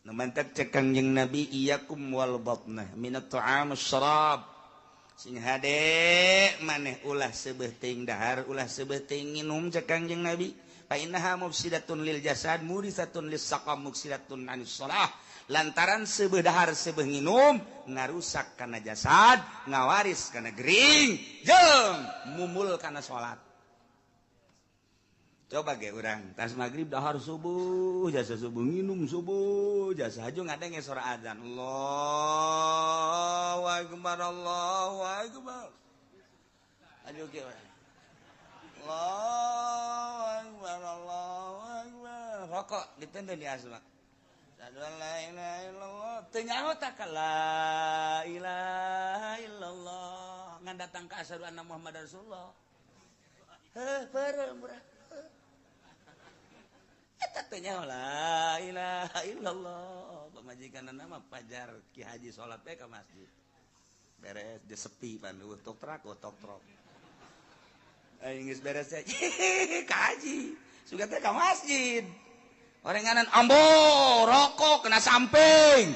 nu mantek cek Kangjeng Nabi iyakum wal batnah minat ta'am syarab sing hade maneh ulah seubeuh teuing dahar ulah seubeuh teuing nginum cek Kangjeng Nabi fa innaha mufsidatun lil jasad murisatun lis saqam mufsidatun anis shalah lantaran seubeuh dahar seubeuh nginum ngarusak kana jasad ngawaris kana gering jeung mumul kana salat. Coba ge urang tas magrib dahar subuh jasa subuh nginum subuh jasa haju ngadenge suara azan Allahu akbar Allahu akbar aju ge Allahu akbar Allahu akbar rokok ditendeu di asma la ilaha illallah teu nyaho tak la ilaha illallah ngan datang ka asyhadu anna muhammadar rasulullah bareng urang tanya la ilaha illallah pamajikan nama pajar Ki Haji salat ke masjid beres di sepi pandu tok trok geus beres ka Haji sugat teh ka masjid orenganan ambo rokok kena samping